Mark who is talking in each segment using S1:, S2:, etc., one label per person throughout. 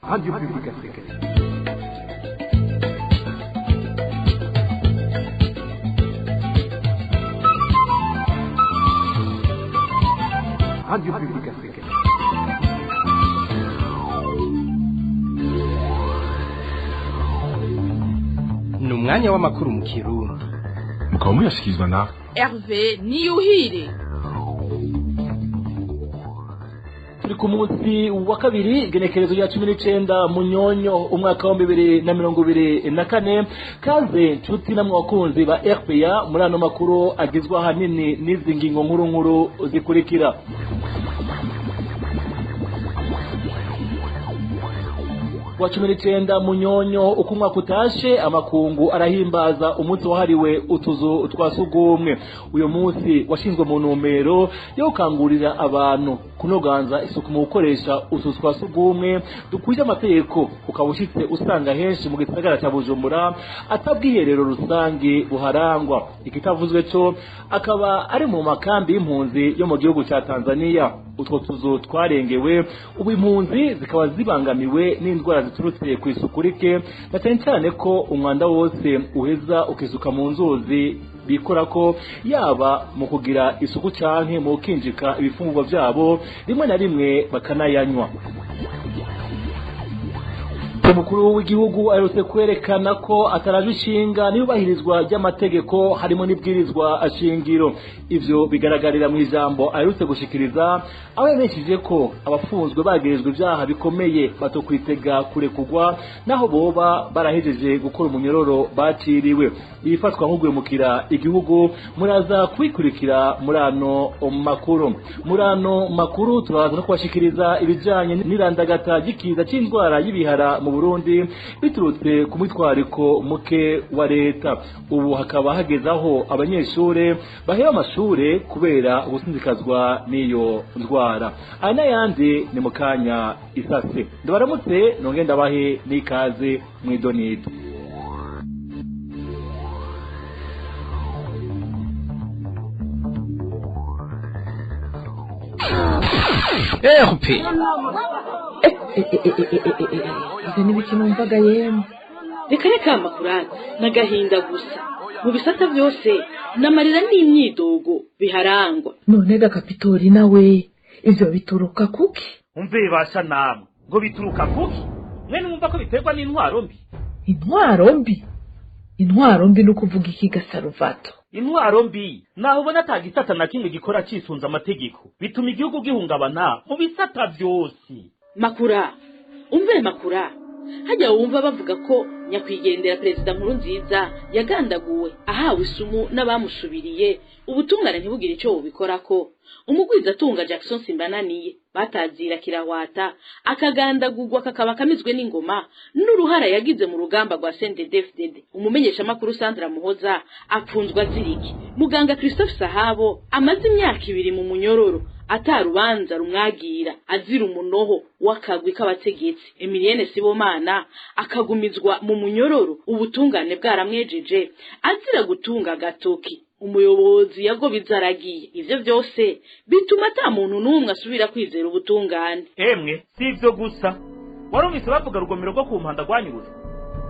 S1: Radio Publique Africaine. Radio Publique Africaine.
S2: Ni umwanya w'amakuru mu Kirundi.
S3: Mukaba muyashyikirizwa na
S4: Hervé Niyuhire.
S5: Turi ku munsi wa kabiri igenekerezo rya 19 Munyonyo umwaka wa 2024 kaze nshuti namwe wakunzi ba RPA muri ano makuru agizwe ahanini n'izi ngingo nkuru zikurikira. Wa 19 Munyonyo uko umwaka utashe amakungu arahimbaza umunsi wahariwe utuzu twasugumwe. Uyo munsi washinzwe mu numero yo gukangurira abantu kunoganza isuku mu gukoresha utuzu twasugumwe dukwije amategeko, ukabushitse usanga henshi mu gisagara cya Bujumbura atabwiherero rusange buharangwa. Ikitavuzwe cyo akaba ari mu makambi y'impunzi yo mu gihugu cya Tanzania. Utwo tuzu twarengewe ubu impunzi zikaba zibangamiwe n'indwara ziturutse ku isuku rike, na cyane ko umwanda wose uheza ukisuka mu nzuzi bikora ko yaba mu kugira isuku canke mu kinjika ibifungurwa byabo rimwe na rimwe bakanayanywa. Umukuru w'igihugu aherutse kwerekana ko ataraje ishinga n'iyubahirizwa ry'amategeko harimo n'ibwirizwa ashingiro. Ivyo bigaragarira mu ijambo aherutse gushikiriza aho yameshije ko abafunzwe bagirizwe ibyaha bikomeye batokwitega kurekugwa naho boba barahejeje gukora umunyororo baciriwe. Ibifatwa nk'ugwemukira igihugu muraza kwikurikira murano makuru turaza no kubashikiriza ibijanye n'irandagata gikiza c'indwara y'ibihara mu Burundi biturutse ku mitwariko muke wa leta. Ubu hakaba hagezaho abanyeshure bahera amashure kubera ubusinzikazwa n'iyo ndwara. Ana yandi ni mukanya isase. Ndabaramutse nongenda bahe n'ikaze mwidonido.
S6: Izi n'ibiki numvaga yemwe reka amakurani n'agahinda gusa mu bisata byose n'amarira n'imyidogo biharangwa.
S7: None Kapitori nawe ivyo bituruka kuki?
S5: Umve basha namwe ngo bituruka kuki? Mwene mwumva ko biterwa n'intwaro mbi.
S7: Intwaro mbi no kuvuga iki Gasaruvato?
S5: Intwaro mbi naho ubona atagisata na kimwe gikora cisunza amategeko bituma igihugu gihungabana mu bisata byose.
S6: Makura hajya wumva bavuga ko nyakwigendera Perezida Nkurunziza yagandaguwe ahawe isumu n'abamusubiriye ubutungane ntibugire icyo bubikorako. Umugwiza atunga Jackson Simbananiye batazira kirahwata akagandagurwa kakaba kamizwe n'ingoma n'uruhara yagize mu rugamba rwa CNDD-FDD. Umumenyesha makuru Sandra Muhoza apfunzwa aziriki. Muganga Christophe Sahabo amaze imyaka 2 mu munyororo atarubanza rumwagira azira umunoho wakagwi k'abategetsi. Emilienne Sibomana akagumizwa mu munyororo ubutungane bwaramwejeje azira gutunga agatoki. Umuyobozi yagobiza aragiye. Ivyo byose bituma ata muntu n'umwe asubira kwizera ubutungane.
S5: Emwe sivyo gusa warumvise bavuga rugomero rwo ku mpanda rwanyuruje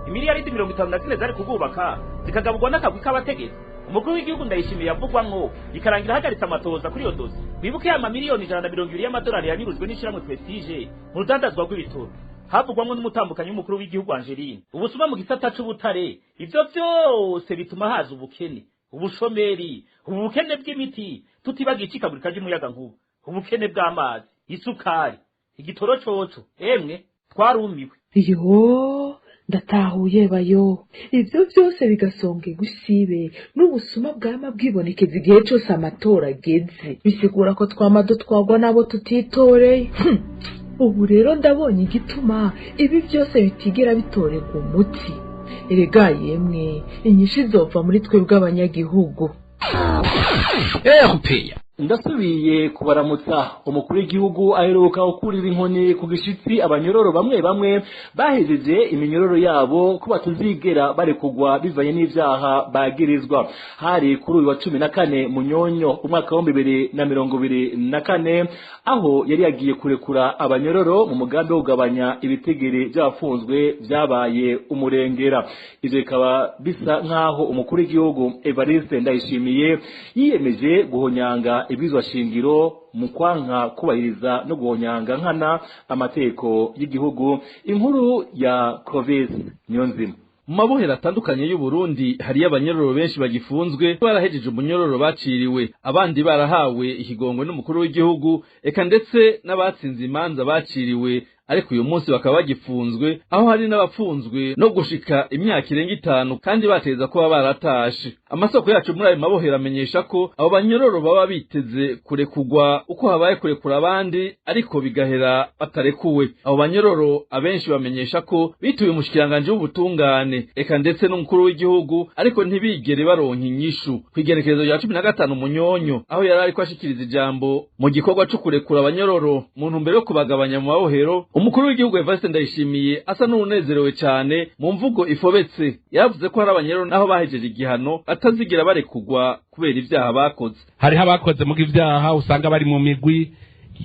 S5: imiliyaridi 54 zari kugubaka zikagabugwa n'akagwi k'abategetsi. Umukuru w'igihugu Ndayishimiye yavugwamwo ikarangira hagaritse amatohoza kuri iyo dosi. Bibuke ya miliyoni 120 y'amadolari yanyurujwe n'ishiramwe Prestige mu rudandazwa rw'ibitoro. Havugwamwo n'umutambukanyi w'umukuru w'igihugu Angeline. Ubusuma mu gisata c'ubutare ivyo byose bituma haza ubukene, ubushomeri, ubukene bw'imiti, tutibagiye ikikagurika ry'umuyaga nkuba, ubukene bw'amazi, isukari, igitoro coco. Emwe twarumiwe.
S7: Yo ndatahuye bayo ivyo byose bigasonga gusibe n'ubusuma bwama bwibonekeza igihe cyose amatora ageze, bisigura ko twamado twagwa nabo tutitoreye. Ubu rero ndabonye igituma ibi byose bitigera bitoreka umuti. Erega yemwe inyinshi zova muri twebwe abanyagihugu.
S2: RPA
S5: ndasubiye kubaramutsa. Umukuru w'igihugu aheruka gukurira inkoni ku gishitsi abanyororo bamwe bamwe bahejeje iminyororo yabo ko batuzigera barekugwa bivanye n'ivyaha bagirizwa. Hari kuri uyu wa 14 Munyonyo umwaka wa 2024 aho yari yagiye kurekura abanyororo mu mugambi wo kugabanya ibitegere by'abafunzwe vyabaye umurengera. Ivyo bikaba bisa nkaho umukuru w'igihugu Evariste Ndayishimiye yiyemeje guhonyanga ibizwa shingiro mu kwanka kubahiriza no guhonyanga nkana amateko y'igihugu. Inkuru ya Clovis Nyonzima.
S8: Mu mabohero atandukanye y'u Burundi hari abanyororo benshi bagifunzwe barahejeje umunyororo baciriwe, abandi barahawe ikigongwe n'umukuru w'igihugu, eka ndetse n'abatsinze imanza baciriwe ariko uyu munsi bakaba bagifunzwe, aho hari n'abafunzwe no gushika imyaka irenga 5 kandi bateza kuba baratashe. Amasoko yacu muri ayo mabohero amenyesha ko abo banyororo baba biteze kurekugwa uko habaye kurekura abandi ariko bigahera batarekuwe. Abo banyororo abenshi bamenyesha ko bituye umushikiranganje w'ubutungane eka ndetse n'umukuru w'igihugu ariko ntibigere baronka inyishu. Kwigerekezo rya 15 Munyonyo aho yari ariko ashikiriza ijambo mu gikorwa cyo kurekura abanyororo mu ntumbero yo kubagabanya mu mabohero, umukuru w'igihugu Evariste Ndayishimiye asa n'unezerewe cyane mu mvugo ifobetse. Yavuze ko hari abanyororo naho bahejeje igihano atazigira barekugwa kubera ivyaha bakoze.
S3: Hariho abakoze mu ivyaha usanga bari mu migwi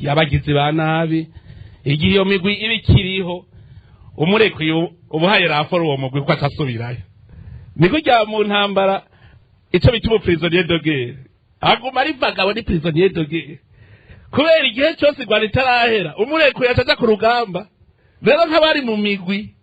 S3: yabagizi ba nabi, igihe iyo migwi ibikiriho umurekuye ubuhaye raporo uwo mugwi ko atasubirayo. Niko rya mu ntambara ico bituma prisonnier de guerre aguma ari bagabo ni prisonnier de guerre kubera igihe cyose Rwanda itarahera umurekuye ataza ku rugamba. Rero nk'abari mu migwi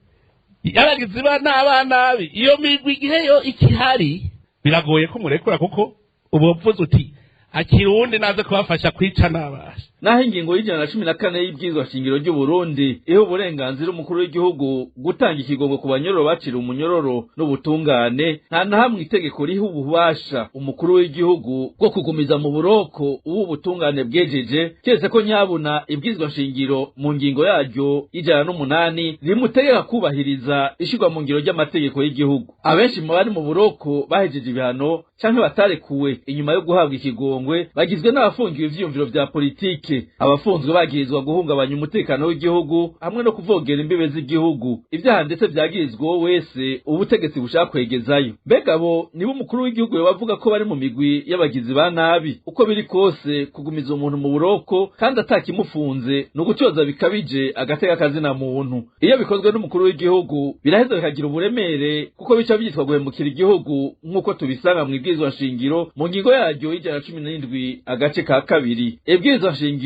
S3: yabagizi ba n'abanabi, iyo migwi igihe yo ikihari biragoye ko murekura kuko ubuvuze uti akirundi naze kubafasha kwica nabasha.
S8: Naho ingingo y'14 y'ibwizwa shingiro ry'u Burundi eho uburenganzira umukuru w'igihugu gutanga ikigongo ku banyororo bacira umunyororo n'ubutungane, nta na hamwe itegeko riha ububasha umukuru w'igihugu bwo kugumiza mu buroko ubu butungane bwejeje, cyese ko nyabuna ibwizwa shingiro mu ngingo yaryo y'8 rimutegeka kubahiriza ishirwa mu ngiro ry'amategeko y'igihugu. Abenshi mu bari mu buroko bahejeje ibihano canke batarekuwe inyuma yo guhabwa ikigongwe bagizwe n'abafungiwe ivyumviro vya politike. Abafunzwe bagirizwa guhungabanya umutekano w'igihugu hamwe no kuvogera imbibe z'igihugu, ivyaha ndetse vyagirizwa wese ubutegetsi bushaka kwegezayo. Mbega bo nibo umukuru w'igihugu bavuga ko bari mu migwi y'abagizi ba nabi. Uko biri kose kugumiza umuntu mu buroko kandi atakimufunze no gucoza bikabije agateka kazina muntu. Iyo bikozwe n'umukuru w'igihugu biraheza bikagira uburemere kuko bica byitwa guhemukira igihugu nk'uko tubisanga mu ibwirizwa shingiro mu ngingo yaryo y'17 agace ka 2. Ibwirizwa shingiro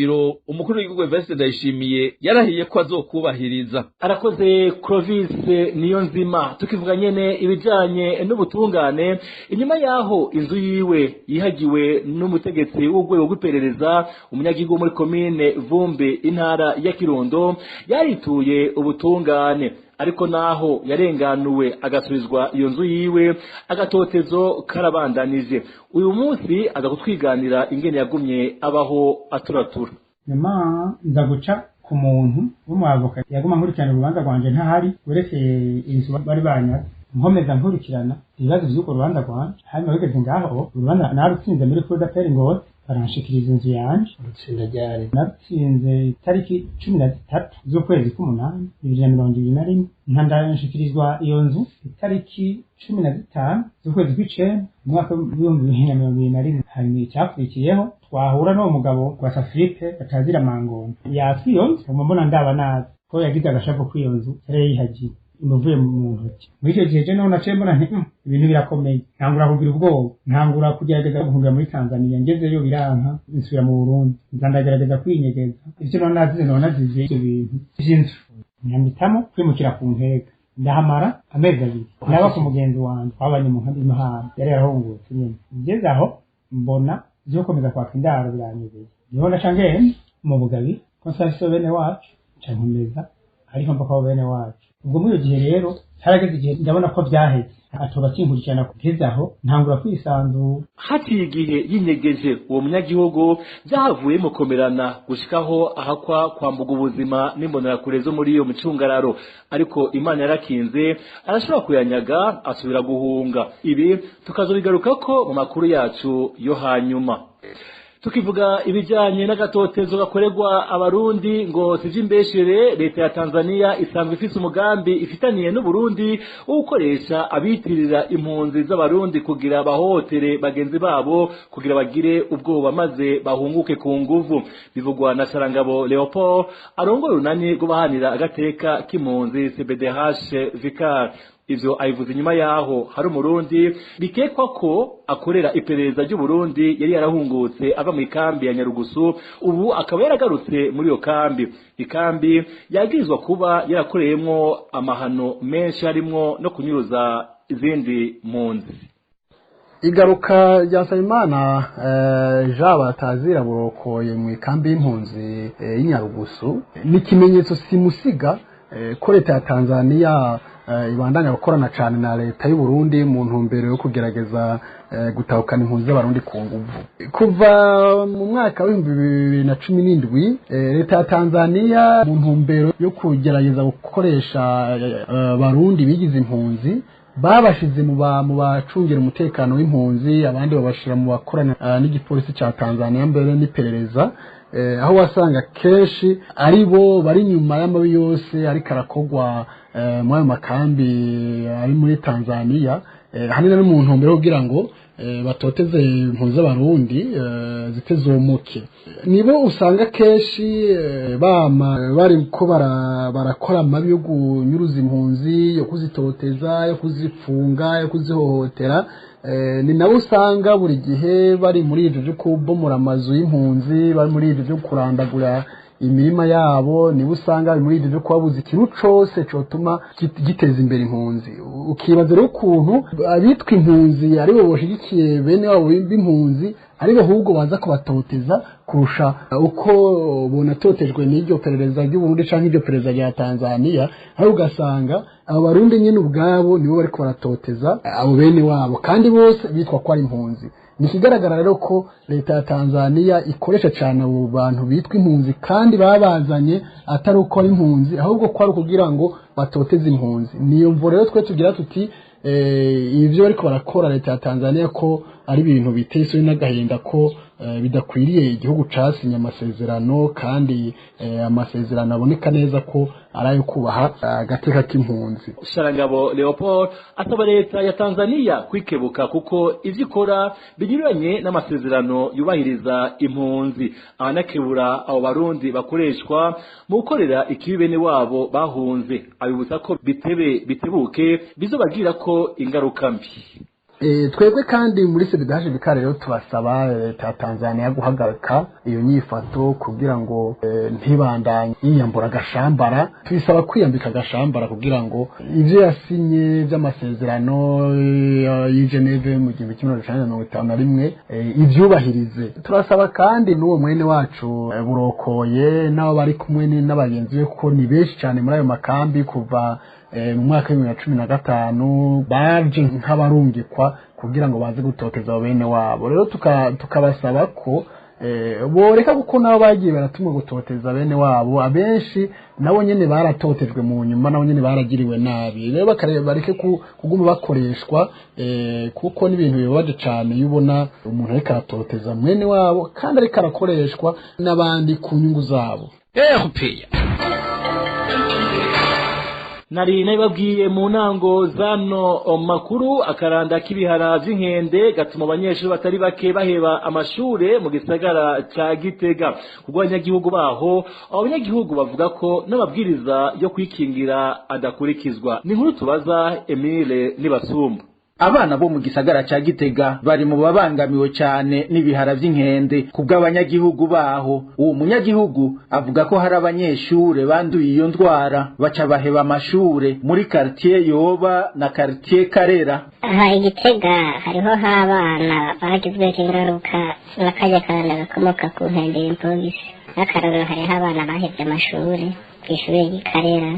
S8: umukuru w'igihugu Evariste Ndayishimiye yarahiye ko azokubahiriza.
S5: Arakoze Clovis Niyonzima. Tukivuga nyene ibijanye n'ubutungane, inyuma yaho inzu yiwe yihagiwe n'umutegetsi w'urwego rw'iperereza umunyagihugu muri komine Vumbi intara ya Kirundo yarituye ubutungane, ariko naho yarenganuwe agasubizwa iyo nzu yiwe agatotezo karabandanije. Uyu munsi agakutwiganira ingene yagumye abaho aturatura.
S9: Nyuma nza guca ku muntu w'umwavoka yaguma nkurikirana urubanza rwanje ntahari uretse inzu bari banyaze, nkomeza nkurikirana ibibazo by'uko rubanza rwanje. Hanyuma bigeze ngaho urubanza narutsinze muri Cour d'appel Ngozi, baranshikiriza inzu yanje. Urutsinda ryari? Narutsinze itariki 13 z'ukwezi k'umunani 2021, nkandanshikirizwa iyo nzu itariki 15 z'ukwezi kw'icenda umwaka w'2021. Hanyuma icyakurikiyeho twahura n'uwo mugabo wa Safripe batazira mangona yatwiyonze, umubona ndaba nabi ko yagize agashavu kw'iyo nzu yari yihagiye imuvuye mu ntoki. Muri icyo gihe naho naciye mbona nti ibintu birakomeye, ntangura kugira ubwoba, ntangura kugerageza guhungira muri Tanzania. Ngezeyo biranka, nsubira mu Burundi, ndagerageza kwinyegeza. Ivyo nazize ibyo bintu by'inzu, nyamitamo kwimukira ku Ntega. Ndahamara amezi 2 naba ku mugenzi wanjye twabanye mu nkambi y'Imahamba yari yarahungutse nyine. Ngeze aho mbona byokomeza kwaka indaro biranyegeye, niho nacangeye mu Bugabi konsansiyo bene wacu cankomeza ariko mpaka bene wacu. Ubwo muri gihe rero harageze igihe ndabona ko byaheze, atoba kinkurikirana kugeza aho ntangura kwisanzura.
S5: Hati igihe yinyegeje uwo munyagihugu byahavuye mukomerana gushikaho ahakwa kwambuga ubuzima n'imbonera kure zo muri iyo micungararo, ariko Imana yarakinze arashobora kuyanyaga asubira guhunga. Ibi tukazobigaruka ko mu makuru yacu yo hanyuma. tukivuga ibijyanye n'agatotezo gakorerwa abarundi ngo sije imbeshere leta ya Tanzania isanzwe ifise umugambi ifitaniye n'Uburundi wo gukoresha abitirira impunzi z'abarundi kugira bahotere bagenzi babo kugira bagire ubwoba maze bahunguke ku nguvu. Bivugwa na Sarangabo Leopold arongoye urunani rwo bahanira agateka k'impunzi CBDH Vicar. Ivyo ayivuze nyuma yaho hari umurundi bikekwa ko akorera iperereza ry'Uburundi yari yarahungutse ava mu ikambi ya Nyarugusu, ubu akaba yaragarutse muri iyo kambi. Ikambi yagirizwa kuba yarakoreyemwo amahano menshi harimwo no kunyuruza izindi mpunzi.
S10: Igaruka rya Nsabimana Jean Batazira burokoye mu ikambi y'impunzi y'Inyarugusu ni ikimenyetso simusiga ko leta ya Tanzania ibandanya gukorana cyane na leta y'u Burundi mu ntumbero yo kugerageza gutahukana impunzi z'abarundi ku nguvu. Kuva mu mwaka wa 2017 leta ya Tanzania mu ntumbero yo kugerageza gukoresha abarundi bigize impunzi babashize mu bacungera umutekano w'impunzi, abandi babashira mu bakorana n'igipolisi ca Tanzania mbere n'iperereza, aho wasanga kenshi ari bo bari nyuma y'amabi yose ariko arakogwa mu ayo makambi ari muri Tanzania, hanini no mu ntumbero kugira ngo batoteze impunzi z'abarundi zitezomuke. Nibo usanga kenshi bari ko barakora amabi yo kunyuruza impunzi, yo kuzitoteza, yo kuzifunga, yo kuzihohotera. Ni nabo usanga buri gihe bari muri ivyo byo kubomora amazu y'impunzi, bari muri ivyo byo kurandagura imirima yabo, nibo usanga muri ivyo byo kubabuza ikintu cose cotuma giteza imbere impunzi. Ukibaza rero ukuntu abitwa impunzi ari bo boshigikiye bene wabo b'impunzi ari bo ahubwo baza kubatoteza kurusha uko bonatotejwe n'iryo perereza ry'Uburundi canke iryo perereza rya Tanzania, aho ugasanga abarundi nyene ubwabo nibo bariko baratoteza abo bene wabo kandi bose bitwa ko ari impunzi. Nikigaragara rero ko leta ya Tanzania ikoresha cyane abo bantu bitwa impunzi kandi babazanye atari uko ari impunzi ahubwo ko ari kugira ngo batoteze impunzi. Niyo mvo rero twe tugira tuti ivyo bariko barakora leta ya Tanzania ko ari ibintu biteye isoni n'agahinda ko bidakwiriye igihugu casinye amasezerano kandi amasezerano aboneka neza ko arayo kubaha agateka k'impunzi.
S5: Sarangabo Leopold asaba leta ya Tanzania kwikebuka kuko ivyo ikora binyuranye n'amasezerano yubahiriza impunzi, abanakebura abo barundi bakoreshwa mu gukorera ikibene wabo bahunze, abibutsa ko bitebuke bizobagira ko ingaruka mbi.
S10: Twebwe kandi muri CBDH Vicar rero tubasaba leta ya Tanzania guhagarika iyo nyifato kugira ngo ntibandanye yiyambura agashambara. Tubisaba kwiyambika agashambara kugira ngo ivyo yasinye by'amasezerano y'i Geneve mu 1951 ivyubahirize. Turasaba kandi n'uwo mwene wacu burokoye nabo bari kumwe n'abagenzi be ko ni benshi cyane muri ayo makambi kuva mu mwaka wa 2015 baje nk'abarungikwa kugira ngo baze gutoteza bene wabo. Rero tukabasaba ko boreka kuko nabo bagiye baratumwe gutoteza bene wabo, abenshi nabo nyene baratotejwe mu nyuma, nabo nyene baragiriwe nabi. Rero bareke kuguma bakoreshwa kuko n'ibintu bibabaje cyane yubona umuntu ariko aratoteza mwene wabo kandi ariko arakoreshwa n'abandi ku nyungu zabo.
S5: Nari nababwiye mu ntango zano makuru akaranda k'ibihara vy'inkende gatuma abanyeshuri batari bake baheba amashure mu gisagara ca Gitega. Kugwa abanyagihugu baho, abanyagihugu bavuga ko n'amabwiriza yo kwikingira adakurikizwa. Ni nkuru tubaza Emile Nibasumba.
S11: Abana bo mu gisagara ca Gitega bari mu babangamiwe cyane n'ibihara vy'inkende kubw'abanyagihugu baho. Uwo munyagihugu avuga ko hari abanyeshure banduye iyo ndwara baca baheba amashure muri quartier Yoba na quartier Karera.
S12: Aha Gitega hariho abana bagizwe n'ingaruka n'akaje karanda gakomoka ku nkende y'impolisi. Akararo hariho abana bahevye amashure kw'ishure ry'Ikarera.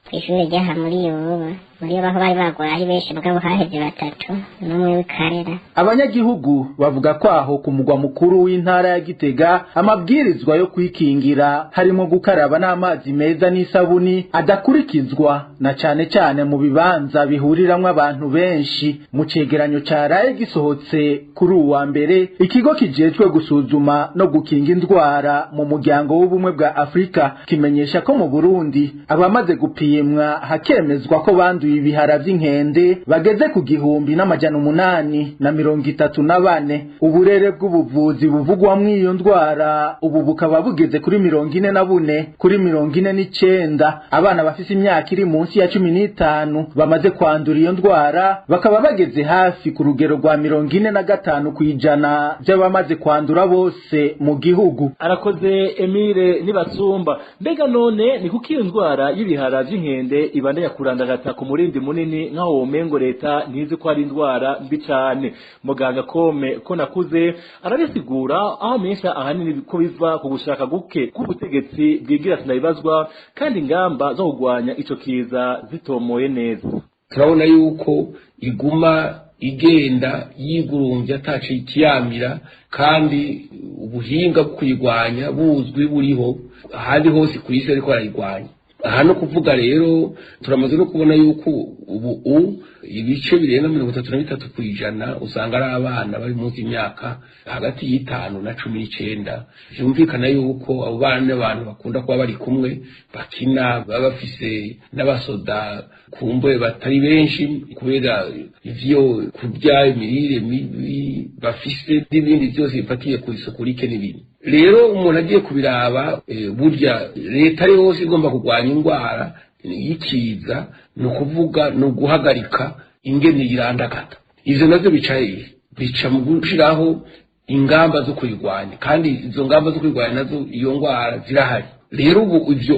S12: kw'ishuri ryaha muri yoba muri yo baho bari bagwaye ari benshi mugabo haheze batatu n'umwe w'ikarera.
S11: Abanyagihugu bavuga ko aho ku mugwa mukuru w'intara ya Gitega amabwirizwa yo kwikingira harimo gukaraba n'amazi meza n'isabuni adakurikizwa na cane mu bibanza bihuriramwo abantu benshi. Mu cegeranyo caraye gisohotse kuri uwa mbere, ikigo kijejwe gusuzuma no gukinga indwara mu muryango w'ubumwe bwa Afrika kimenyesha ko mu Burundi abamaze gupimwa hakemezwa ko banduye ibihara vy'inkende bageze ku 1834. Uburere bw'ubuvuzi buvugwamwo iyo ndwara ubu bukaba bugeze kuri 44 kuri 49. Abana bafise imyaka iri munsi ya 15 bamaze kwandura iyo ndwara bakaba bageze hafi ku rugero rwa 45 kwijana by'abamaze kwandura bose mu gihugu.
S5: Arakoze Emile Nibasumba. Mbega none ni kuki iyo ndwara y'ibihara vy'inkende ibandanya kurandagata ku murindi munini nkaho womengo leta ntizi ko ari indwara mbi cyane? Muganga Kome ko nakuze arabisigura aho mesha ahanini ko biva ku gushaka guke k'ubutegetsi bwigira sinabibazwa kandi ingamba zo kugwanya ico kiza zitomoye neza.
S13: Turabona yuko iguma igenda yigurumvya ataco ikiyamira kandi ubuhinga bwo kuyigwanya buzwi buriho ahandi hose ku isi ariko arayigwanya. Aha no kuvuga rero turamaze no kubona yuko ubu ibice birenga 33 kwijana usanga ari abana bari munsi y'imyaka hagati y'5 na 19. Byumvikana yuko abo bana abantu bakunda kuba bari kumwe bakina baba bafise n'abasoda kumbe batari benshi kubera ivyo kurya imirire mibi bafise n'ibindi byose bifatiye ku isuku rike n'ibindi. Rero umuntu agiye kubiraba burya leta ari hose igomba kugwanya indwara yikiza no kuvuga no guhagarika ingene irandagata. Ivyo navyo bica mu gushiraho ingamba zo kuyigwanya kandi izo ngamba zo kuyigwanya nazo iyo ndwara zirahari. Rero ubu ivyo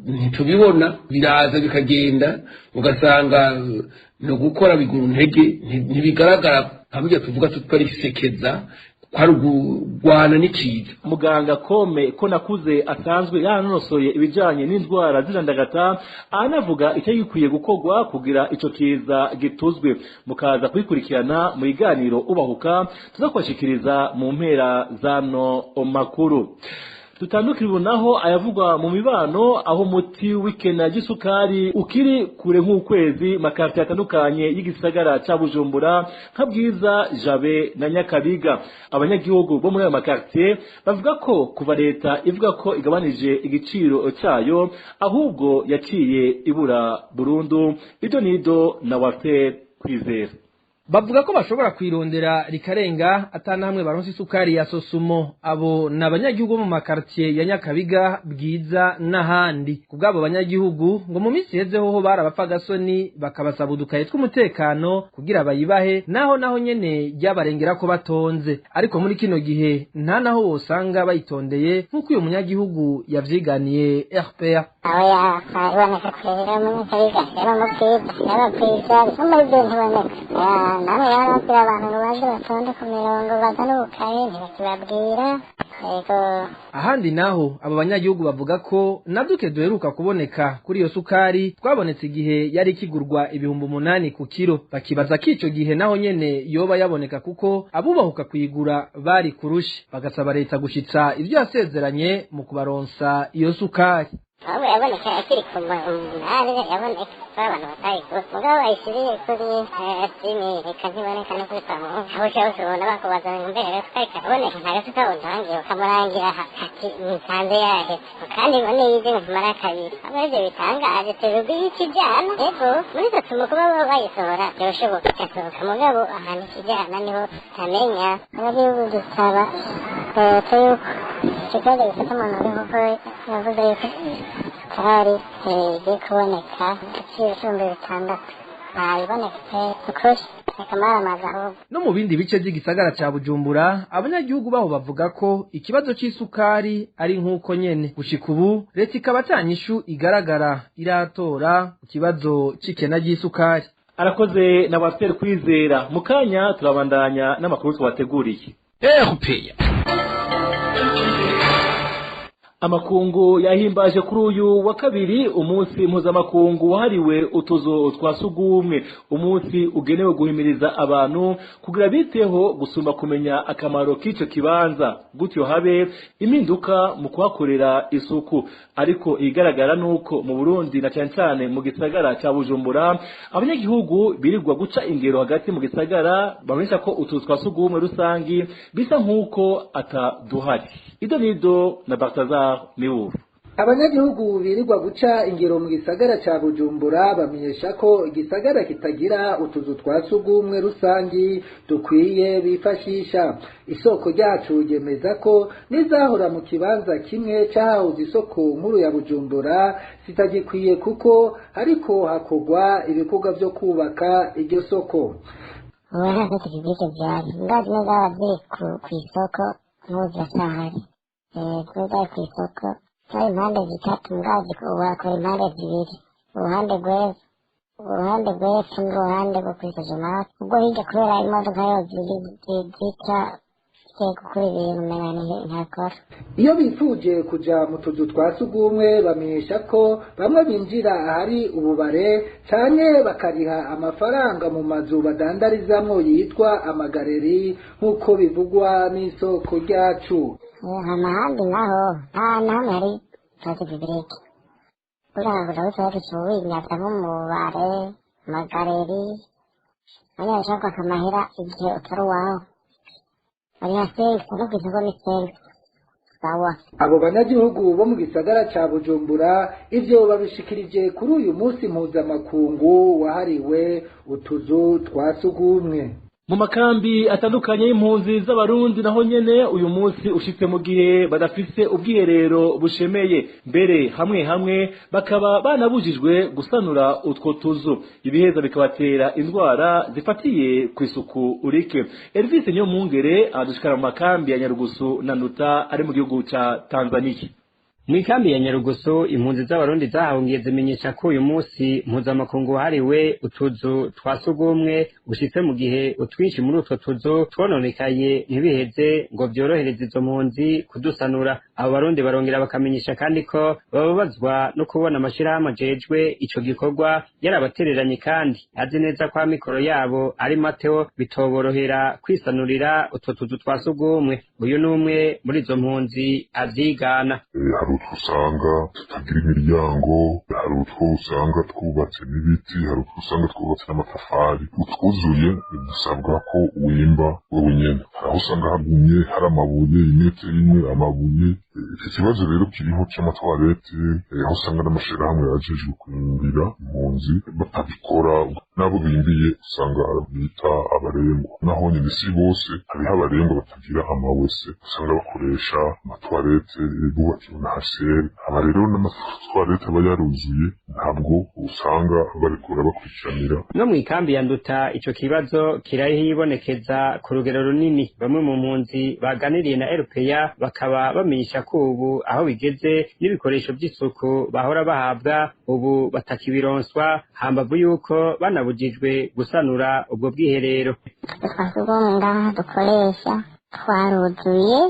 S13: ntitubibona biraza bikagenda ugasanga no gukora biguru ntege ntibigaragara ntabwo tuvuga tutarisekeza kwarugwana n'ikiza.
S5: Muganga Kome ko nakuze asanzwe yanonosoye ibijanye n'indwara zirandagata anavuga icyo gikwiye gukorwa kugira ico kiza gituzwe. Mukaza kwikurikirana mu iganiro ubahuka tuzakwashikiriza mu mpera zano makuru. Tutandukira naho ayavugwa mu mibano aho muti wikena gisukari ukiri kure nk'ukwezi makarti atandukanye y'igisagara ca Bujumbura nka Bwiza, Jabe na Nyakabiga. Abanyagihugu bo muri ayo makarti bavuga ko kuva leta ivuga ko igabanije igiciro cyayo ahubwo yaciye ibura burundu. Ido nido na Walter Kwizera.
S2: Bavuga ko bashobora kwirondera rikarenga atanamwe baronse isukari ya Sosumo. Abo nabanyagihugu mu makartier ya Nyakabiga, Bwiza n'ahandi. Kubwabo banyagihugu ngo mu minsi hezeho ho barabapfagasoni bakabasaba udukaye tw'umutekano kugira bayibahe naho nyene ryabarengera ko batonze. Ariko muri kino gihe nta naho wosanga bayitondeye nk'uko uyu munyagihugu yavyiganiye RPA.
S12: Oya, iboneka kwera mu Nyakabiga, era mu Bwiza, muri byo ntiboneka. Namwe yarabwira abantu ngo baje batonde ku mirongo bazana ubukaye ntibakibabwira.
S2: Ahandi naho abo banyagihugu bavuga ko naduke duheruka kuboneka kuri iyo sukari twabonetse igihe yari kigurwa 8,000 ku kilo. Bakibaza ko ico gihe naho nyene yoba yaboneka kuko abubahuka kuyigura bari kurushi, bagasaba leta gushitsa ivyo yasezeranye mu kubaronsa iyo sukari.
S12: Aho yaboneka akiri ku munani yaboneka abantu batayigura mugabo ayishiriye kuri simi reka ntiboneka no kuri samu aho cyose ubona bakubaza mbere rero tukaboneka nta gasuka untangiye ukamurangira ati nsanze yahe kandi ngo niyize nkumara kabiri abo ibyo bitangaje turugu y'ikijyana rero muri zo tumukuba bayisohora byoshoboka cyasohoka mugabo ahantu ikijyana niho tamenya abagihugu dusaba yuko ikibazo gifata umuntu uri kuko yavuze yuko hari igiye kuboneka igiciro cy'ibihumbi 6 ntabibonetse ukuri akamara amazaho.
S2: No mu bindi bice by'igisagara ca Bujumbura abanyagihugu baho bavuga ko ikibazo c'isukari ari nk'uko nyene gushika ubu leta ikaba atanyishu igaragara iratora ikibazo c'ikena ry'isukari.
S5: Arakoze na Walter Kwizera. Mukanya turabandanya n'amakuru twateguriye.
S2: RPA.
S5: Amakungu yahimbaje kuri uyu wa kabiri umunsi mpuzamakungu wahariwe utuzu twa sugumwe, umunsi ugenewe guhimiriza abantu kugira biteho gusumba kumenya akamaro k'ico kibanza, gutyo habe impinduka mu kuhakorera isuku. Ariko igaragara nuko mu Burundi na cyane cyane mu gisagara cya Bujumbura abanyagihugu birirwa guca ingero hagati mu gisagara, bamenyesha ko utuzu twa sugumwe rusangi bisa nk'uko ataduhari. Idonido na Bartazar Miwu.
S14: Abanyagihugu birirwa guca ingero mu gisagara ca Bujumbura bamenyesha ko igisagara kitagira utuzu twa sugumwe rusangi dukwiye bifashisha. Isoko ryacu ryemeza ko nizahora mu kibanza kimwe cahahoze isoko nkuru ya Bujumbura zitagikwiye kuko hariko hakorwa ibikorwa vyo kubaka iryo soko.
S12: Uwana ko tukibike vyari ngazi n'abavye ku isoko n'uza sahari kuza ku isoko hari impande zitatu ngazi wakora impande zibiri, uruhande rw'epfo n'uruhande rwo kwisuzuma. ubwo hirya kubera imodoka yo zica gukora ibintu umenga ntakora.
S14: Iyo bifuje kuja mu tuzu twa sugumwe bamenyesha ko bamwe binjira ahari ububare canke bakariha amafaranga mu mazu badandarizamwo yitwa amagareri nk'uko bivugwa n'isoko ryacu.
S12: Amahandi naho nta namwe hari ikibazo kibireke urabura wese tuwinyaza nko mu bubare amagareri abanyashaka akamahera igihe utari uwawe
S14: abo banyagihugu bo mu gisagara ca Bujumbura ivyo babishikirije kuri uyu munsi mpuzamakungu wahariwe utuzu twa sugumwe.
S5: Mu makambi atandukanye y'impunzi z'abarundi naho nyene uyu munsi ushitse mu gihe badafise ubwiherero bushemeye, mbere hamwe hamwe bakaba banabujijwe gusanura utwo tuzu, ibiheza bikabatera indwara zifatiye ku isuku urike. Elvis Nyomungere adushikara mu makambi ya Nyarugusu na Nduta ari mu gihugu ca Tanzania.
S15: Mwikambi ya Nyarugusu impunzi z'abarundi zahahungiye zimenyesha ko uyu munsi mpuzamakungu wahariwe utuzu twa sugumwe ushitse mu gihe utwinshi muri utwo tuzu twononekaye ntibiheze ngo vyorohereze izo mpunzi kudusanura. Abo barundi barongera bakamenyesha kandi ko bababazwa no kubona amashirahamwe ajejwe ico gikorwa yarabatereranye kandi azi neza ko amikoro yabo ari mato bitoborohera kwisanurira utwo tuzu twa sugumwe. Uyu numwe muri izo mpunzi avyigana.
S16: Hari utwo usanga tutagira imiryango, hari utwo usanga twubatse n'ibiti, hari utwo usanga twubatse n'amatafari. Utwuzuye dusabwa ko wimba wowe nyene. Aho usanga hagumye hari amabuye, imetero imwe amabuye. Iki kibazo rero kiriho c'amatwarete, aho usanga n'amashirahamwe yajejwe kwimbira impunzi batabikora, nabo bimbiye usanga bita abarengwa. Naho nyene si bose, hariho abarengwa batagira amawese, usanga bakoresha amatwarete bubakiwe na HCR. Aba rero n'amatwarete aba yaruzuye ntabwo usanga barikura bakurikiranira.
S15: No mwikambi ya Nduta ico kibazo kirahibonekeza ku rugero runini. Bamwe mu mpunzi baganiriye na RPA bakaba bamenyesha ko ubu aho bigeze n'ibikoresho by'isuku bahora bahabwa ubu batakibironswa, hambavu yuko banabujijwe gusanura ubwo bwiherero.
S12: Twasugumwe ngaha dukoresha twaruzuye,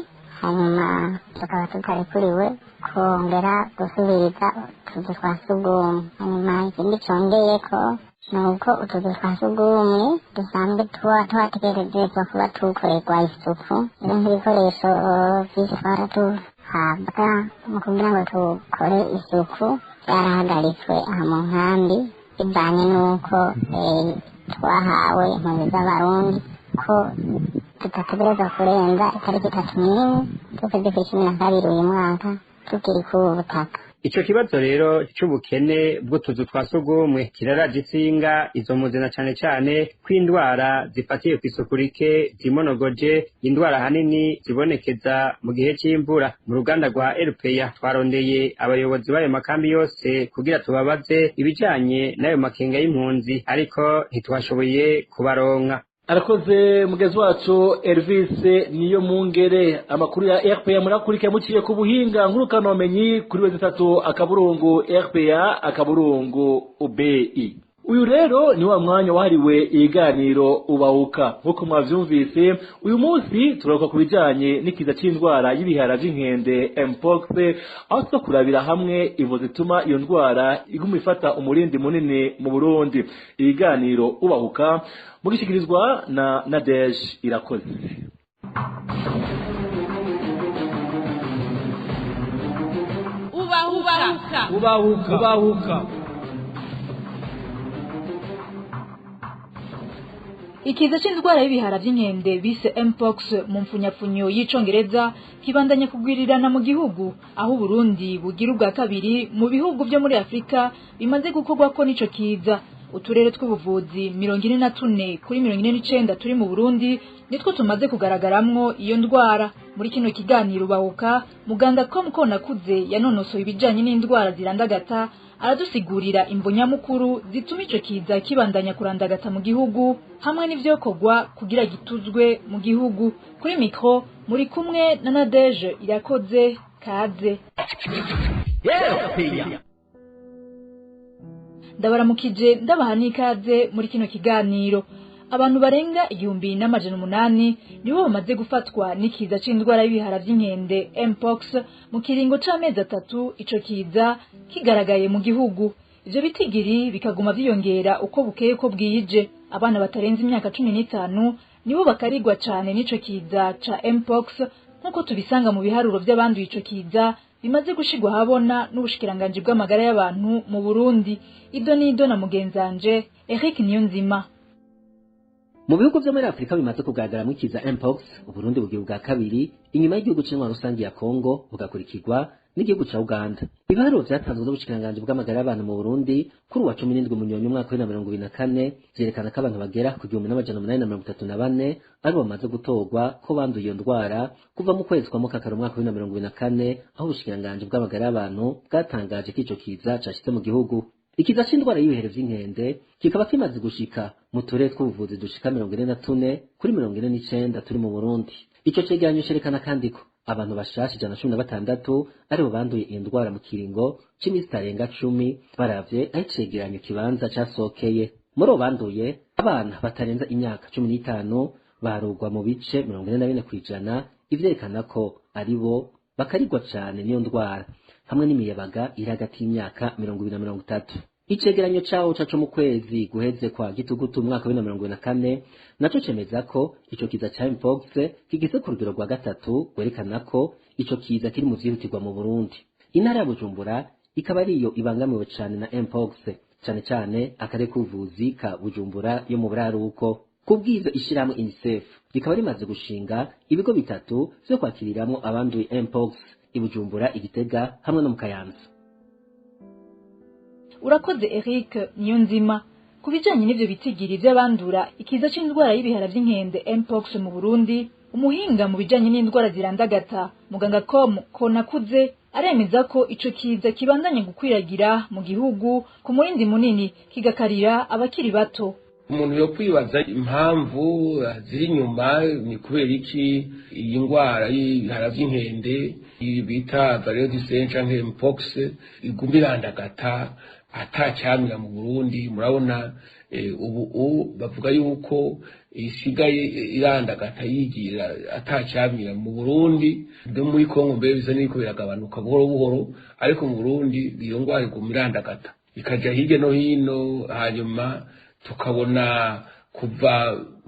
S12: hanyuma tukaba tutarekuriwe kongera gusubiriza utuzu twa sugumwe. Hanyuma ikindi congeyeko nuko utuzu twa sugumwe dusanzwe twategerezwa kuba tukorerwa isuku. Rero nk'ibikoresho vyinshi twara duhabwa mu kugira ngo tukore isuku vyarahagaritswe aha mu nkambi bivanye n'uko twahawe impunzi z'abarundi ko tutategerezwa kurenza itariki 31 z'ukwezi kwa 12 uyu mwaka tukiri ku butaka.
S15: Ico kibazo rero c'ubukene bw'utuzu twa sugumwe kiraraje isinga izo mpunzi na cane cane kw'indwara zifatiye kw'isuku rike zimonogoje, indwara hanini zibonekeza mu gihe c'imvura. Mu ruganda rwa RPA twarondeye abayobozi b'ayo makambi yose kugira tubabaze ibijanye n'ayo makenga y'impunzi, ariko ntitwashoboye kubaronka.
S5: Arakoze mugezi wacu Elvis Nyomungere. Amakuru ya RPA murakurikira muciye ku buhinga ngurukanomenyi kuri wezi 3 akaburungu RPA akaburungu UBI. uyu rero ni wa mwanya wahariwe ibiganiro ubahuka nk'uko mwavyumvise uyu munsi turavuga ku bijanye n'ikiza c'indwara y'ibihara vy'inkende mpox aho tuza kurabira hamwe imvo zituma iyo ndwara iguma ifata umurindi munini mu Burundi. Ibiganiro ubahuka mugishikirizwa na Nadege Irakoze.
S2: Ubahuka.
S17: Ikiza c'indwara y'ibihara vy'inkende bise mpox mu mfunyapfunyo y'icongereza kibandanya kugwirirana mu gihugu aho Burundi bugira ubwa kabiri mu bihugu byo muri Afrika bimaze gukorwako n'ico kiza. Uturere tw'ubuvuzi 44 kuri 49 turi mu Burundi nitwo tumaze kugaragaramwo iyo ndwara. Muri kino kiganiro ubahuka muganga ko nakuze yanonosoye ibijanye n'indwara zirandagata aradusigurira imbonyamukuru zituma ico kiza kibandanya kurandagata mu gihugu hamwe n'ivyokorwa kugira gituzwe mu gihugu. Kuri mikro muri kumwe na Nadege Irakoze kaze. Ndabaramukije ndabaha n'ikaze muri kino kiganiro. Abantu barenga 1,800 nibo bamaze gufatwa n'ikiza c'indwara y'ibihara vy'inkende mpox mu kiringo c'amezi 3 ico kiza kigaragaye mu gihugu. Ivyo bitigiri bikaguma vyiyongera uko bukeye ko bwije. Abana batarenze imyaka 15 nibo bakarigwa cane n'ico kiza ca mpox nkuko tubisanga mu biharuro by'abanduye ico kiza bimaze gushigwa habona n'ubushikiranganje bw'amagara y'abantu mu Burundi. Ido nido na mugenzanje Eric Niyonzima.
S18: Mu bihugu byo muri Afrika bimaze kugaragara mu kiza mpox, Uburundi bugiye bwa kabiri inyuma y'igihugu c'intwaro rusangi ya Kongo bugakurikirwa n'igihugu ca Uganda. Ibiharuro vyatanzwe n'ubushikiranganje bw'amagara y'abantu mu Burundi kuri wa 17 Munyonyo umwaka wa 2024 vyerekana ko abantu bagera ku 1834 ari bamaze gutorwa ko banduye iyo ndwara kuva mu kwezi kwa Mukakaro umwaka wa 2024 aho ubushikiranganje bw'amagara y'abantu bwatangaje ko ico kiza cashitse mu gihugu. Ikiza c'indwara y'ibihara vy'inkende kikaba kimaze gushika mu turere tw'ubuvuzi dushika 44 kuri 49 turi mu Burundi. Ico cegeranyo cerekana kandi ko abantu bashasha 116 aribo banduye iyo ndwara mu kiringo c'imisi itarenga 10 baravye aho icegeranyo kibanza casokeye. Muri abo banduye abana batarenza imyaka 15 barugwa mu bice 44%, ivyerekana ko aribo bakarigwa cane n'iyo ndwara hamwe n'imiyabaga iri hagati y'imyaka 20 na 30. Icegeranyo cawo caco mu kwezi guheze kwa Gitugutu umwaka wa 2024 naco cemeza ko ico kiza ca mpox kigeze ku rugero rwa gatatu, werekana ko ico kiza kiri mu vyihutirwa mu Burundi. Intara ya Bujumbura ikaba ariyo ibangamiwe cane na mpox, cane cane akarere k'ubuvuzi ka Bujumbura yo mu buraruko. Kubwizo ishirahamwe UNICEF rikaba rimaze gushinga ibigo bitatu vyo kwakiriramwo abanduye mpox i Bujumbura, Igitega hamwe no mu Kayanza.
S17: Urakoze Eric Niyonzima. Kubijanye n'ivyo bitigiri vy'abandura ikiza c'indwara y'ibihara vy'inkende mpox mu Burundi, umuhinga mu bijanye n'indwara zirandagata muganga ko nakuze aremeza ko ico kiza kibandanye gukwiragira mu gihugu ku murindi munini kigakarira abakiri bato.
S13: Umuntu yo kwibaza impamvu ziri inyuma ni kubera iki iyi ndwara y'ibihara vy'inkende bita variole du singe canke mpox iguma irandagata atacyamira mu Burundi. Murabona ubu bavuga yuko isigaye irandagata yigira atacyamira mu Burundi. Byo muri Kongo mbere bisa n'iko biragabanuka buhoro buhoro, ariko mu Burundi iyo ndwara iguma irandagata ikaja hirya no hino, hanyuma tukabona kuva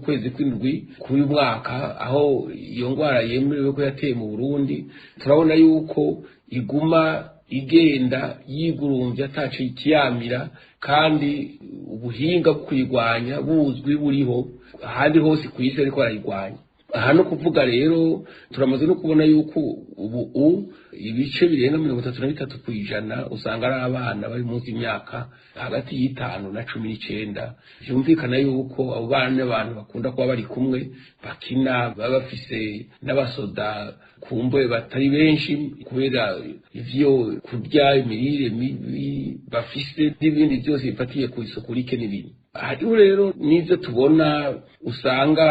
S13: kwezi kw'indwi k'uyu mwaka aho iyo ndwara yemerewe ko yateye mu Burundi, turabona yuko iguma igenda yigurumvya ataco ikiyamira, kandi ubuhinga bwo kuyigwanya buzwi buriho ahandi hose kw'isi ariko arayigwanya. Aha no kuvuga rero turamaze no kubona yuko ubu ibice birenga 33% usanga ari abana bari munsi imyaka hagati y'itanu na 19. Byumvikana yuko abo bana n'abantu bakunda kuba bari kumwe bakina, baba bafise n'abasoda kumbe batari benshi kubera ivyo kurya imirire mibi bafise n'ibindi byose bifatiye ku isuku rike n'ibindi. Hariho rero n'ivyo tubona usanga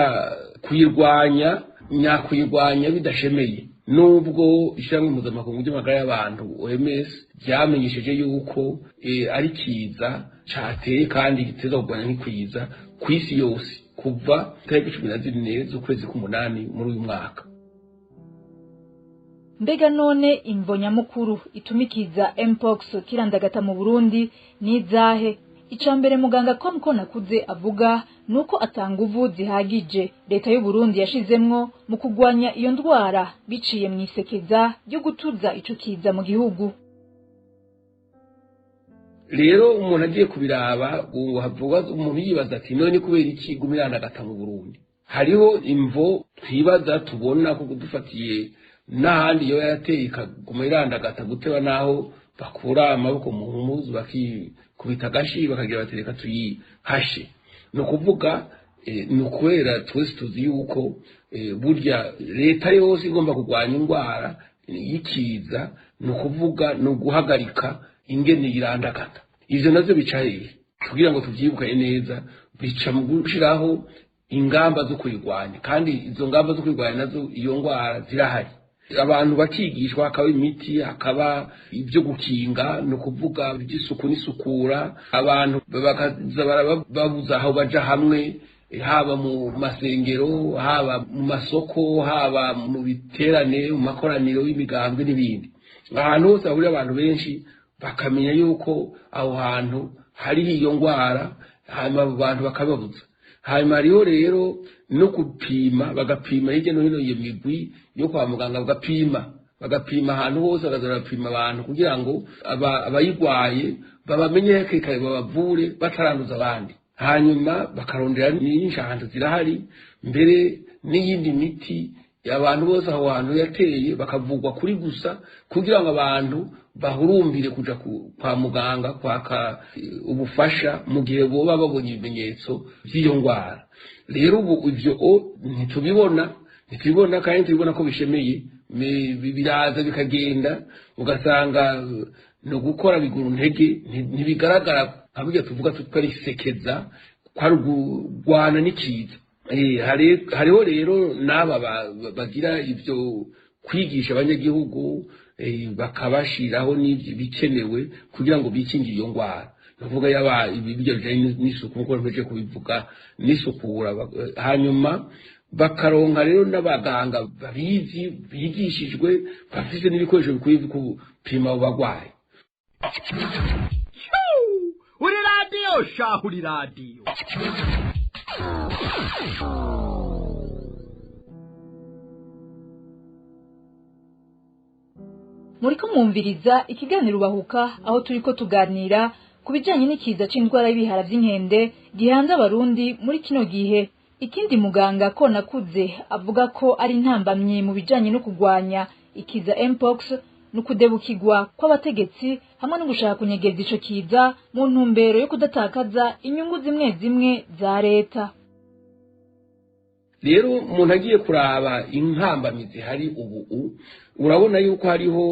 S13: kuyirwanya bidashemeye. nubwo ishyirahamwe mpuzamakungu ry'amagara y'abantu OMS ryamenyesheje yuko ari kiza cateye kandi giteza kugwanya nk'ikwiza ku isi yose kuva tariki 14 z'ukwezi k'umunani muri uyu mwaka.
S17: Mbega none imvo nyamukuru itumikiza mpox kirandagata mu Burundi ni zahe? Icambere muganga Konakuze avuga nuko atanguvu zihagije leta y'u Burundi yashizemwo mu kugwanya iyo ndwara biciye mwisekeza ryo gutuza ico kiza mu gihugu.
S13: Rero umuntu agiye kubiraba ngo havuga umuntu yibaza ati none kubera iki gumirandagata mu Burundi? Hariho imvo twibaza tubona ko dufatiye n'ahandi yo yateye ikagumirandagata guteba naho bakura amaboko mu mpuzu bakikubita agashi bakagira batereka tuyihashe. No kuvuga ni ukwera twese tuzi yuko burya leta yose igomba kugwanya indwara yikiza, no kuvuga no guhagarika ingene irandagata. Ivyo navyo bicaye kugira ngo tuvyibuke neza, bica mu gushiraho ingamba zo kuyigwanya, kandi izo ngamba zo kuyigwanya nazo iyo ndwara zirahari. Abantu bakigishwa, hakaba imiti, hakaba ibyo gukinga, no kuvuga iby'isuku n'isukura, abantu bakaza babuza aho baja hamwe, haba mu masengero, haba mu masoko, haba mu biterane, mu makoraniro y'imigambwe n'ibindi. Ahantu hose hahurira abantu benshi bakamenya yuko aho hantu hari iyo ndwara, hanyuma abo bantu bakababuza. Hanyuma hariho rero no gupima, bagapima hirya no hino iyo migwi yo kwa muganga, bagapima ahantu hose, bagapima abantu kugira ngo abayigwaye babamenye hakiri babavure bataranduza abandi. Hanyuma bakarondera n'inshanjo zirahari, mbere n'iyindi miti abantu bose aho hantu yateye bakavugwa kuri gusa, kugira ngo abantu bahurumbire kuja kwa muganga kwaka ubufasha mu gihe boba babonye ibimenyetso by'iyo ndwara. Rero ubu ivyo ntitubibona kandi tubibona ko bishemeye, biraza bikagenda, ugasanga no gukora biguru ntege, ntibigaragara nkaburya tuvuga tutarisekeza kwari ugwana n'ikiza. Hariho rero n'aba bagira ivyo kwigisha abanyagihugu, bakabashiraho n'ibikenewe kugira ngo bikinge iyo ndwara. Navuga yaba ibyo bijanye n'isuku nkuko nteje kubivuga, n'isukura. Hanyuma bakaronka rero n'abaganga babizi, bigishijwe, bafise n'ibikoresho bikwiye gupima abo bagwayi.
S19: Uri radio shahu, uri radio.
S17: Muriko mwumviriza ikiganiro Ubahuka, aho turiko tuganira ku bijanye n'ikiza c'indwara y'ibihara vy'inkende gihanze abarundi muri kino gihe. Ikindi muganga Konakuze avuga ko ari intambamye mu bijanye no kugwanya ikiza mpox, no kudebukirwa kw'abategetsi hamwe no gushaka kunyegeza ico kiza mu ntumbero yo kudatakaza inyungu zimwe zimwe za leta.
S13: Rero umuntu agiye kuraba intambamizi hari ubu, urabona yuko hariho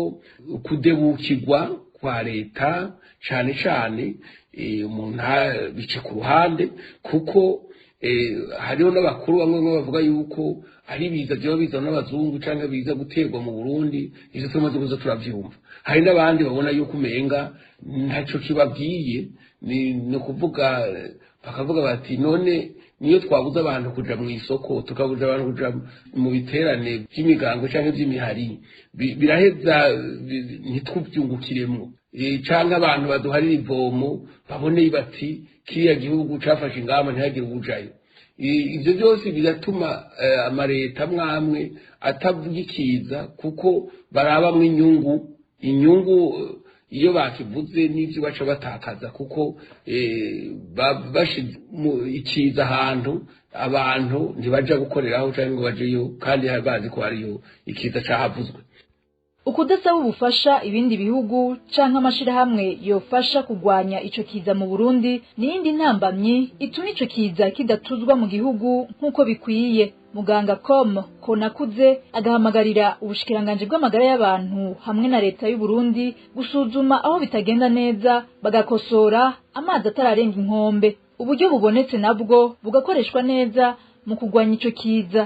S13: kudebukirwa kwa leta cane cane, umuntu bice ku ruhande, kuko hariho n'abakuru bamwe bavuga yuko ari biza byo biza n'abazungu canke biza guterwa mu Burundi. Ivyo tumaze kuza turavyumva. Hari n'abandi babona yuko umenga ntaco kibabwiye, no kuvuga bakavuga bati none niyo twabuza abantu kuja mu isoko, tukabuza abantu kuja mu biterane by'imigango canke by'imihari, biraheza ntitwubyungukiremo. Canke abantu baduharira ivomo babone bati kiriya gihugu cafashe ingamba ntihagire ubujayo. Ivyo byose biratuma amareta mwamwe atavuga ikiza, kuko barabamwe inyungu iyo bakivuze n'ivyo baca batakaza, kuko bashize ikiza ahantu abantu ntibaja gukoreraho canke ngo bajeyo, kandi bazi ko hariyo ikiza cahavuzwe.
S17: Ukudasaba ubufasha ibindi bihugu canke amashirahamwe yofasha kugwanya ico kiza mu Burundi n'iyindi ntambamye ituma ico kiza kidatuzwa mu gihugu nk'uko bikwiye. Muganga Konakuze agahamagarira ubushikiranganje bw'amagara y'abantu hamwe na leta y'u Burundi gusuzuma aho bitagenda neza, bagakosora amazi atararenga inkombe. Uburyo bubonetse nabwo bugakoreshwa neza mu kugwanya ico kiza.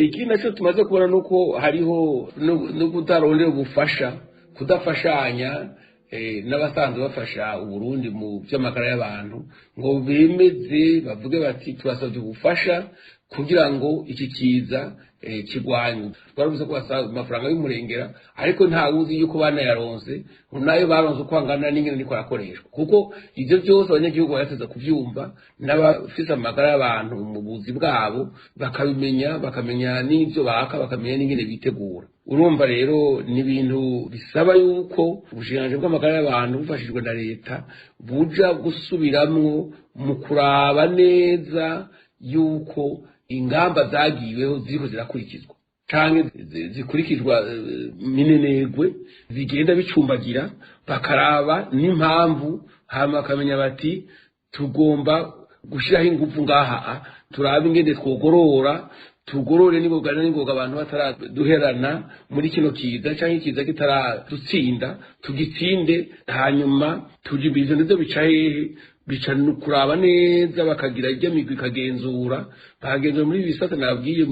S13: ikindi nacyo tumaze kubona nuko hariho no kutarondera ubufasha kudafashanya n'abasanzwe bafasha uburundi mu by'amagara y'abantu ngo bemeze bavuge bati turasabye ubufasha kugira ngo iki kiza kigwanywe twaravuze ko basaba amafaranga y'umurengera ariko nta wuzi yuko banayaronse nayo baronse uko angana n'ingene niko arakoreshwa kuko ivyo byose abanyagihugu bayateza kuvyumva n'abafise amagara y'abantu mu buzi bwabo bakamenya n'ivyo baka bakamenya n'ingene bitegura urumva rero ni ibintu bisaba yuko ubushikiranganji bw'amagara y'abantu bufashijwe na leta buja gusubiramwo mu kuraba neza yuko ingamba zagiweho ziriko zirakurikizwa canke zikurikizwa minenegwe zigenda bicumbagira bakaraba n'impamvu hama bakamenya bati tugomba gushiraho ingufu ngaha turabe ingene tugorore n'ingoga abantu bataraduherana muri kino kiza canke ikiza kitaradutsinda tugitsinde hanyuma tujibirize ndetse bica hehe bica kuraba neza bakagira ijya migwi ikagenzura bakagenzura muri bisata nabwiye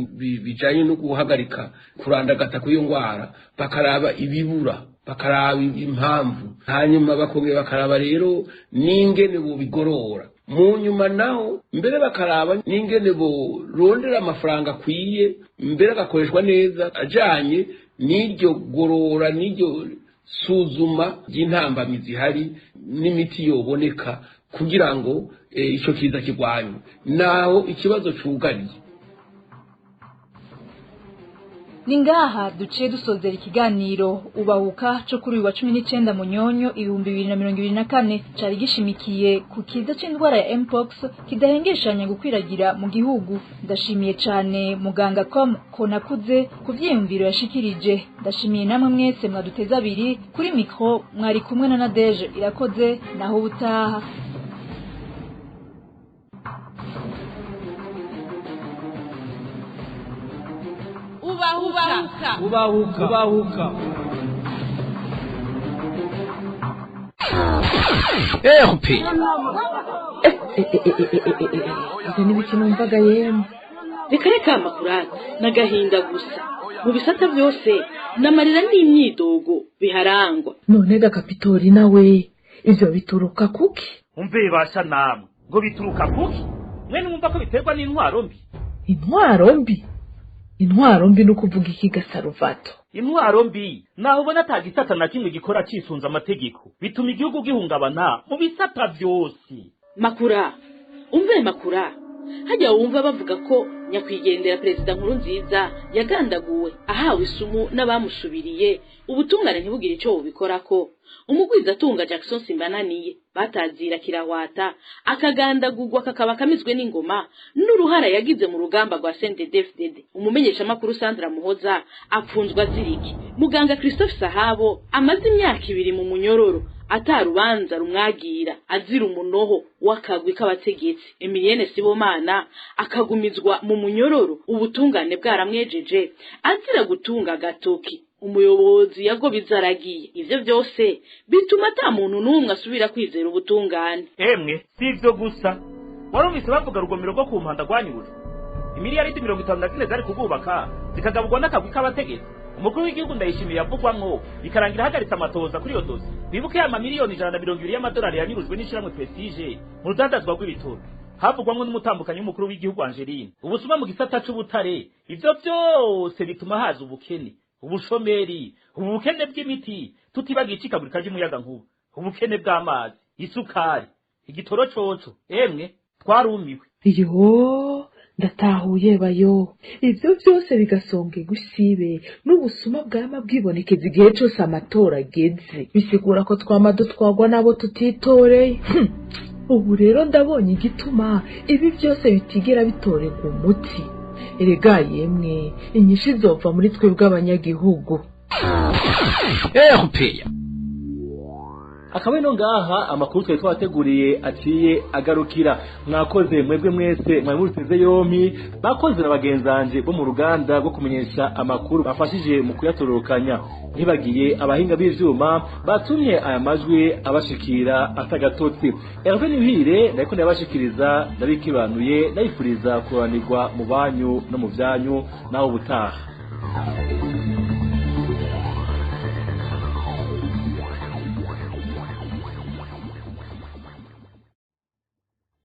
S13: bijanye no guhagarika kurandagata kw'iyo ngwara bakaraba ibibura bakaraba impamvu hanyuma bakongera bakaraba rero n'ingene bobigorora mu nyuma naho mbere bakaraba n'ingene borondera amafaranga akwiye mbere agakoreshwa neza ajanye n'iryo gorora n'iryo suzuma ry'intambamizi zihari n'imiti yoboneka kugira ngo ico kiza kigwanywe naho ikibazo cugariye
S17: Ningaha duciye dusozera ikiganiro ubahuka cyo kuri uyu wa 19 Munyonyo 2024 cari gishimikiye ku kiza c'indwara ya Mpox kidahengeshanya gukwiragira mu gihugu. Ndashimiye cyane muganga Konakuze kuvyiyumviro yashikirije. Ndashimiye namwe mwese mwaduteza abiri kuri micro mwari kumwe na Nadege Irakoze naho ubutaha.
S2: Ubahuka.
S1: Ehope.
S7: Izo ni biki numvaga yemwe.
S6: Reka makurata nagahinda gusa. Mu bisata byose namarira n'imyidogo biharangwa.
S7: None Kapitori nawe ivyo bituruka kuki?
S5: Umve basha namwe ngo bituruka kuki? Mwe numva ko biterwa n'intwaro mbi.
S7: Intwaro mbi no kuvuga iki Gasaruvato?
S5: Intwaro mbi naho ubona atagisata na kimwe gikora cisunza amategeko bituma igihugu gihungabana mu bisata byose.
S6: Makura hajya wumva bavuga ko nyakwigendera Perezida Nkurunziza yagandaguwe ahawe isumu n'abamusubiriye ubutungane ntibugire ico bubikorako. Umugwiza atunga Jackson Simbananiye batazira kirahwata akagandagurwa kakaba kamizwe n'ingoma n'uruhara yagize mu rugamba rwa CNDD-FDD. Umumenyesha makuru Sandra Muhoza apfunzwa ziriki. Muganga Christophe Sahabo amaze imyaka 2 mu munyororo atarubanza rumwagira azira umunoho wakagwi k'abategetsi. Emilienne Sibomana akagumizwa mu munyororo ubutungane bwaramwejeje azira gutunga gatoki. Umuyobozi yagobizaragiye. Ivyo byose bituma ata muntu numwe asubira kwizera ubutungane.
S5: Emwe sivyo gusa warumvise bavuga rugomero rwo kumpanda gwanyuze imiliyaridi 54 zari kugubaka zikagabugwa n'akagwi k'abategetsi. Umukuru w'igihugu Ndayishimiye yavugwamwo bikarangira hagaritse amatoza kuri iyo dosi. Bibuke ya miliyoni 120 y'amadolari yanyurujwe n'ishiramwe Prestige mu rudandazwa rw'ibitoro. Havugwamwo n'umutambukanyi w'umukuru w'igihugu Angeline. Ubusuma mu gisata c'ubutare ivyo byose bituma haza ubukene, ubushomeri, ubukene bw'imiti, tutibagiye icikagurika ry'umuyaga nkuba, ubukene bw'amazi, isukari, igitoro coco. Emwe twarumiwe.
S7: Iyo ndatahuye bayo ivyo byose bigasonge gusibe n'ubusuma bwama bwibonekeza igihe cyose amatora ageze bisigura ko twamado twagwa nabo tutitoreye. Ubu rero ndabonye igituma ibi byose bitigera bitorerwa umuti. Erega yemwe inyinshi izova muri twebwe abanyagihugu.
S1: Ehope.
S5: akaba ino ngaha amakuru twari twateguriye aciye agarukira. Mwakoze mwebwe mwese mwari muruteze yompi, bakoze na bagenzanje bo mu ruganda rwo kumenyesha amakuru bafashije mu kuyatororokanya. Ntibagiye abahinga b'ivyuma batumye aya majwi abashikira atagatotsi. Hervé Niwihire nariko ndabashikiriza ndabikibanuye ndayifuriza kuranirwa mu banyu no mu vyanyu naho ubutaha.